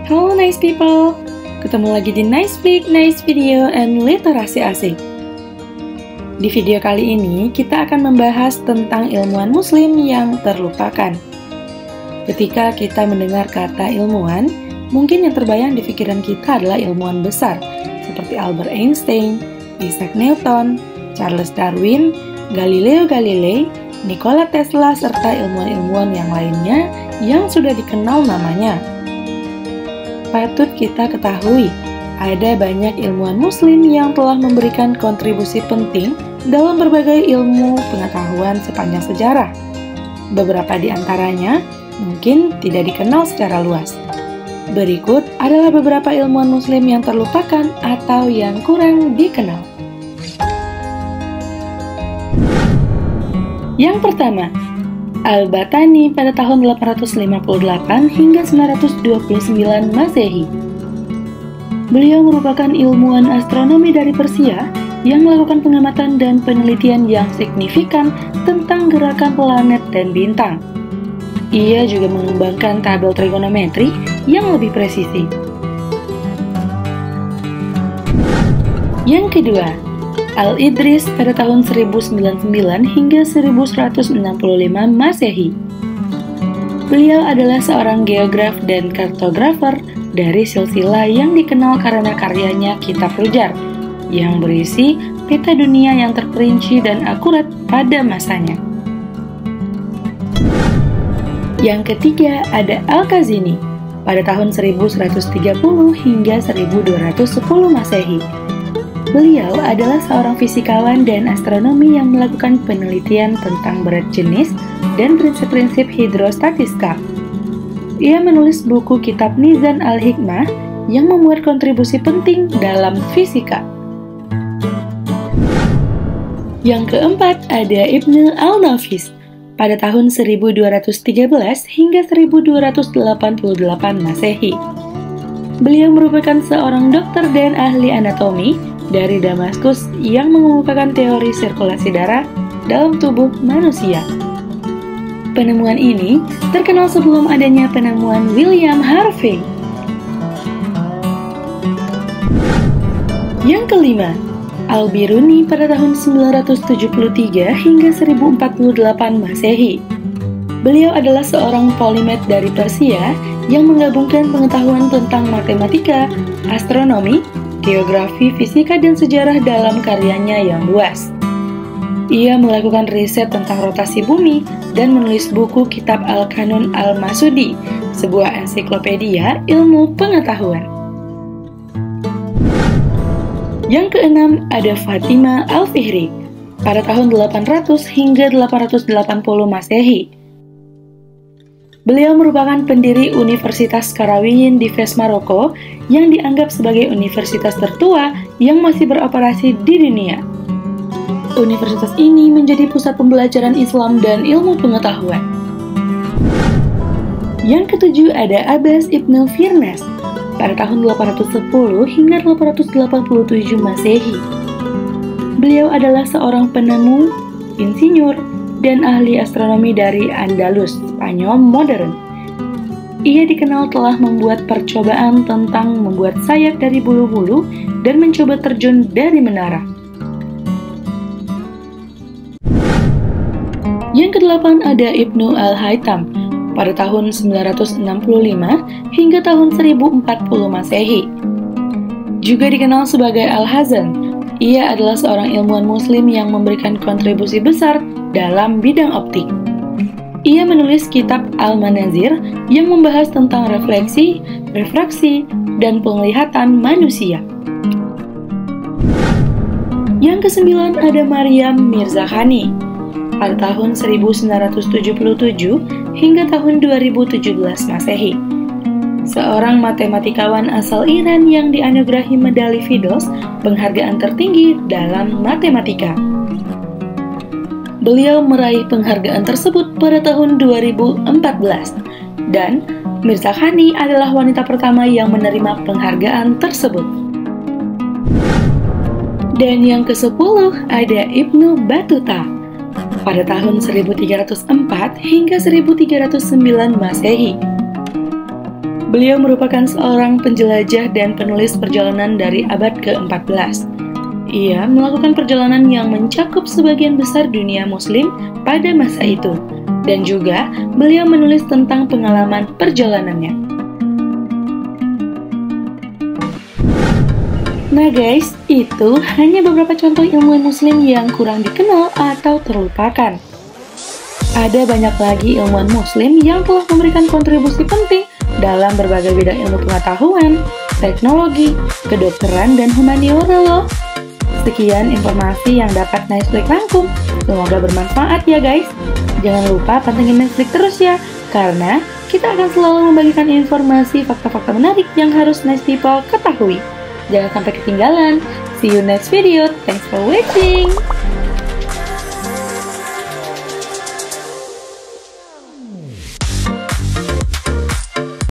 Halo nice people, ketemu lagi di Nice Speak, Nice Video, and Literasi Asik. Di video kali ini, kita akan membahas tentang ilmuwan muslim yang terlupakan. Ketika kita mendengar kata ilmuwan, mungkin yang terbayang di pikiran kita adalah ilmuwan besar, seperti Albert Einstein, Isaac Newton, Charles Darwin, Galileo Galilei, Nikola Tesla, serta ilmuwan-ilmuwan yang lainnya yang sudah dikenal namanya. Patut kita ketahui, ada banyak ilmuwan muslim yang telah memberikan kontribusi penting dalam berbagai ilmu pengetahuan sepanjang sejarah. Beberapa di antaranya mungkin tidak dikenal secara luas. Berikut adalah beberapa ilmuwan muslim yang terlupakan atau yang kurang dikenal. Yang pertama, Al-Battani pada tahun 858 hingga 929 Masehi. Beliau merupakan ilmuwan astronomi dari Persia yang melakukan pengamatan dan penelitian yang signifikan tentang gerakan planet dan bintang. Ia juga mengembangkan tabel trigonometri yang lebih presisi. Yang kedua, Al-Idris pada tahun 1099 hingga 1165 Masehi. Beliau adalah seorang geograf dan kartografer dari silsilah yang dikenal karena karyanya Kitab Rujar, yang berisi peta dunia yang terperinci dan akurat pada masanya. Yang ketiga ada Al-Kazini pada tahun 1130 hingga 1210 Masehi. Beliau adalah seorang fisikawan dan astronomi yang melakukan penelitian tentang berat jenis dan prinsip-prinsip hidrostatika. Ia menulis buku kitab Mizan al-Hikmah yang membuat kontribusi penting dalam fisika. Yang keempat ada Ibnu al-Nafis pada tahun 1213 hingga 1288 Masehi. Beliau merupakan seorang dokter dan ahli anatomi dari Damaskus yang mengemukakan teori sirkulasi darah dalam tubuh manusia. Penemuan ini terkenal sebelum adanya penemuan William Harvey. Yang kelima, Al-Biruni pada tahun 973 hingga 1048 Masehi. Beliau adalah seorang polimet dari Persia yang menggabungkan pengetahuan tentang matematika, astronomi, geografi, fisika, dan sejarah dalam karyanya yang luas. Ia melakukan riset tentang rotasi bumi dan menulis buku kitab Al-Kanun Al-Masudi, sebuah ensiklopedia ilmu pengetahuan. Yang keenam ada Fatimah Al-Fihri pada tahun 800 hingga 880 Masehi. Beliau merupakan pendiri Universitas Qarawiyyin di Fez, Maroko, yang dianggap sebagai universitas tertua yang masih beroperasi di dunia. Universitas ini menjadi pusat pembelajaran Islam dan ilmu pengetahuan. Yang ketujuh ada Abbas Ibnu Firnas pada tahun 810 hingga 887 Masehi. Beliau adalah seorang penemu, insinyur, dan ahli astronomi dari Andalus, Spanyol modern. Ia dikenal telah membuat percobaan tentang membuat sayap dari bulu-bulu dan mencoba terjun dari menara. Yang kedelapan ada Ibnu Al-Haytham pada tahun 965 hingga tahun 1040 Masehi. Juga dikenal sebagai Al-Hazan. Ia adalah seorang ilmuwan muslim yang memberikan kontribusi besar dalam bidang optik. Ia menulis kitab Al-Manazir yang membahas tentang refleksi, refraksi, dan penglihatan manusia. Yang kesembilan ada Maryam Mirzakhani pada tahun 1977 hingga tahun 2017 Masehi. Seorang matematikawan asal Iran yang dianugerahi medali Fidos, penghargaan tertinggi dalam matematika. Beliau meraih penghargaan tersebut pada tahun 2014, dan Mirzakhani adalah wanita pertama yang menerima penghargaan tersebut. Dan yang ke-10 ada Ibnu Battuta pada tahun 1304 hingga 1309 Masehi. Beliau merupakan seorang penjelajah dan penulis perjalanan dari abad ke-14. Ia melakukan perjalanan yang mencakup sebagian besar dunia muslim pada masa itu, dan juga beliau menulis tentang pengalaman perjalanannya. Nah guys, itu hanya beberapa contoh ilmuwan muslim yang kurang dikenal atau terlupakan. Ada banyak lagi ilmuwan muslim yang telah memberikan kontribusi penting dalam berbagai bidang ilmu pengetahuan, teknologi, kedokteran, dan humaniora loh. Sekian informasi yang dapat Nice Flick rangkum. Semoga bermanfaat ya guys. Jangan lupa pantengin Nice Flick terus ya, karena kita akan selalu membagikan informasi fakta-fakta menarik yang harus Nice People ketahui. Jangan sampai ketinggalan. See you next video. Thanks for watching.